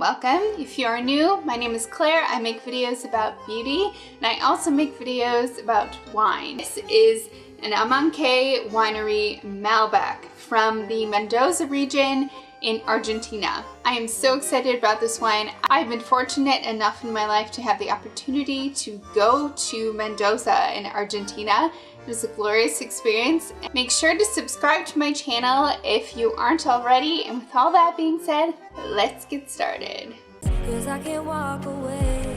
welcome. If you are new, my name is Claire. I make videos about beauty and I also make videos about wine. This is an Amancay winery Malbec from the Mendoza region in Argentina. I am so excited about this wine. I've been fortunate enough in my life to have the opportunity to go to Mendoza in Argentina. It was a glorious experience. Make sure to subscribe to my channel if you aren't already. And with all that being said, let's get started. 'Cause I can't walk away.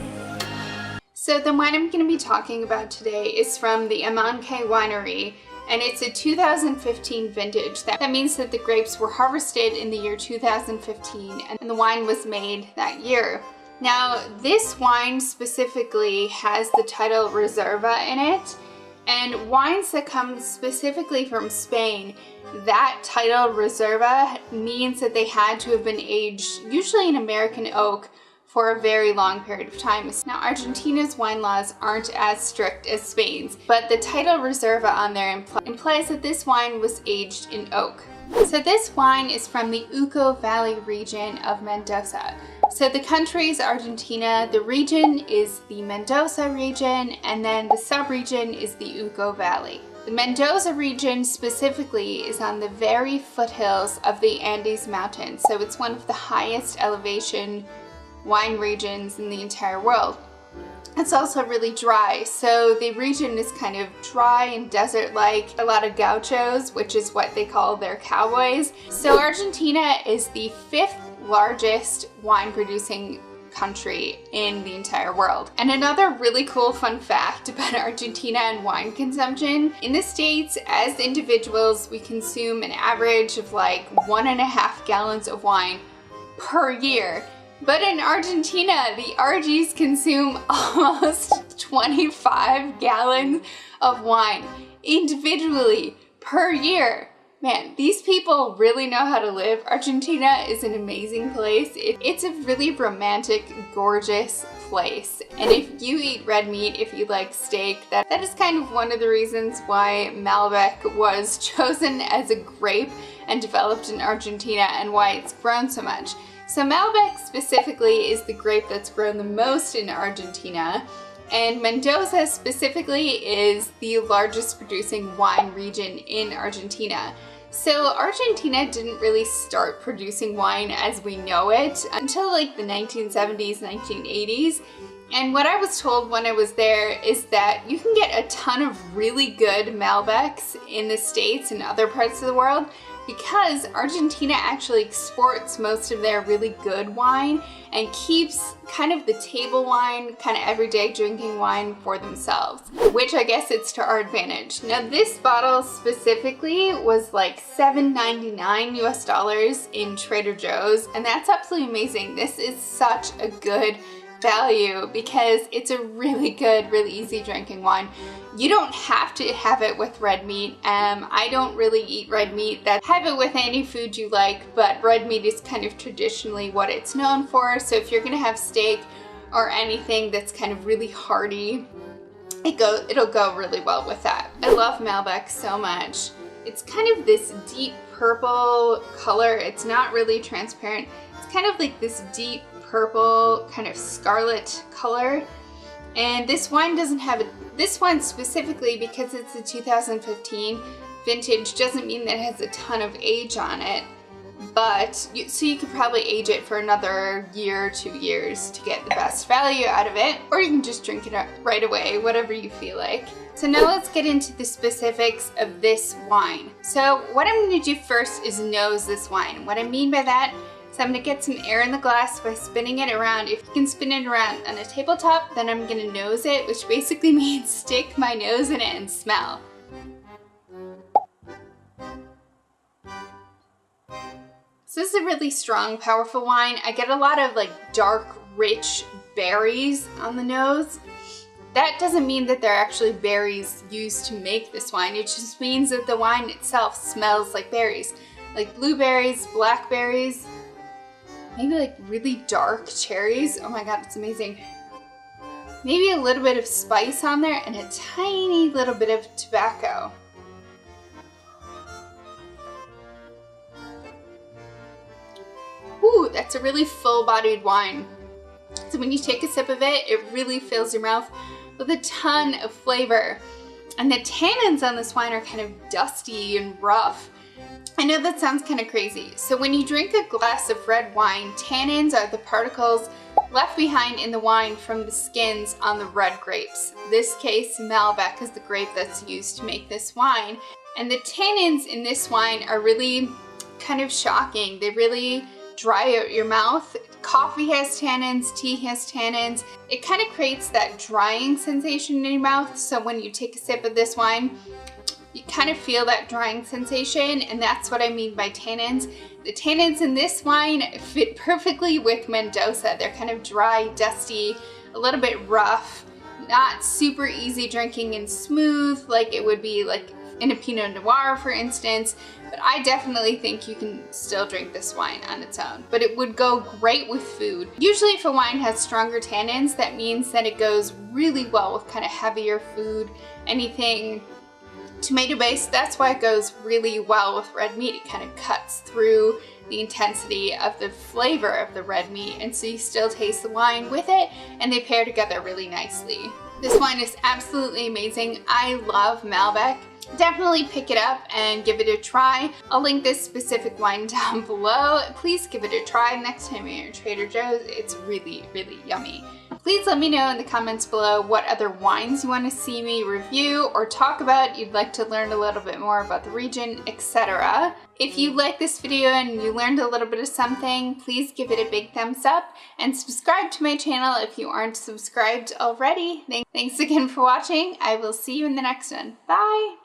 So the wine I'm going to be talking about today is from the Amancay winery, and it's a 2015 vintage. That means that the grapes were harvested in the year 2015 and the wine was made that year. Now this wine specifically has the title Reserva in it. And wines that come specifically from Spain, that title Reserva means that they had to have been aged, usually in American oak, for a very long period of time. Now Argentina's wine laws aren't as strict as Spain's, but the title Reserva on there implies that this wine was aged in oak. So this wine is from the Uco Valley region of Mendoza. So the country is Argentina, the region is the Mendoza region, and then the sub-region is the Uco Valley. The Mendoza region specifically is on the very foothills of the Andes Mountains, so it's one of the highest elevation wine regions in the entire world. It's also really dry, so the region is kind of dry and desert-like. A lot of gauchos, which is what they call their cowboys. So Argentina is the 5th largest wine producing country in the entire world. And another really cool fun fact about Argentina and wine consumption, in the States as individuals we consume an average of like 1.5 gallons of wine per year. But in Argentina, the RGs consume almost 25 gallons of wine individually per year. Man, these people really know how to live. Argentina is an amazing place. It's a really romantic, gorgeous place. And if you eat red meat, if you like steak, that is kind of one of the reasons why Malbec was chosen as a grape and developed in Argentina and why it's grown so much. So Malbec specifically is the grape that's grown the most in Argentina, and Mendoza specifically is the largest producing wine region in Argentina. So Argentina didn't really start producing wine as we know it until like the 1970s, 1980s. And what I was told when I was there is that you can get a ton of really good Malbecs in the States and other parts of the world because Argentina actually exports most of their really good wine and keeps kind of the table wine, kind of everyday drinking wine for themselves, which I guess it's to our advantage. Now this bottle specifically was like $7.99 US in Trader Joe's, and that's absolutely amazing. This is such a good value because it's a really good, really easy drinking wine. You don't have to have it with red meat. I don't really eat red meat. Have it with any food you like, but red meat is kind of traditionally what it's known for. So if you're gonna have steak or anything that's kind of really hearty, it'll go really well with that. I love Malbec so much. It's kind of this deep purple color. It's not really transparent. It's kind of like this deep purple, kind of scarlet color. And this wine doesn't have it. This one specifically, because it's a 2015 vintage, doesn't mean that it has a ton of age on it. But so you could probably age it for another year or 2 years to get the best value out of it, or you can just drink it right away, whatever you feel like. So now let's get into the specifics of this wine. So what I'm going to do first is nose this wine. What I mean by that, so I'm going to get some air in the glass by spinning it around. If you can spin it around on a tabletop, then I'm going to nose it, which basically means stick my nose in it and smell. So this is a really strong, powerful wine. I get a lot of like dark, rich berries on the nose. That doesn't mean that they're actually berries used to make this wine. It just means that the wine itself smells like berries. Like blueberries, blackberries, maybe like really dark cherries. Oh my god, it's amazing. Maybe a little bit of spice on there and a tiny little bit of tobacco. whoo, that's a really full-bodied wine. So when you take a sip of it, it really fills your mouth with a ton of flavor. And the tannins on this wine are kind of dusty and rough. I know that sounds kind of crazy. So when you drink a glass of red wine, tannins are the particles left behind in the wine from the skins on the red grapes. This case, Malbec is the grape that's used to make this wine. And the tannins in this wine are really kind of shocking. They really dry out your mouth. Coffee has tannins, tea has tannins. It kind of creates that drying sensation in your mouth. So when you take a sip of this wine, you kind of feel that drying sensation, and that's what I mean by tannins. The tannins in this wine fit perfectly with Mendoza. They're kind of dry, dusty, a little bit rough, not super easy drinking and smooth like it would be like in a Pinot Noir, for instance. But I definitely think you can still drink this wine on its own, but it would go great with food. Usually if a wine has stronger tannins, that means that it goes really well with kind of heavier food, anything tomato-based. That's why it goes really well with red meat. It kind of cuts through the intensity of the flavor of the red meat, and so you still taste the wine with it, and they pair together really nicely. This wine is absolutely amazing. I love Malbec. Definitely pick it up and give it a try. I'll link this specific wine down below. Please give it a try next time you're at Trader Joe's. It's really, really yummy. Please let me know in the comments below what other wines you want to see me review or talk about, you'd like to learn a little bit more about the region, etc. If you liked this video and you learned a little bit of something, please give it a big thumbs up and subscribe to my channel if you aren't subscribed already. Thanks again for watching. I will see you in the next one. Bye!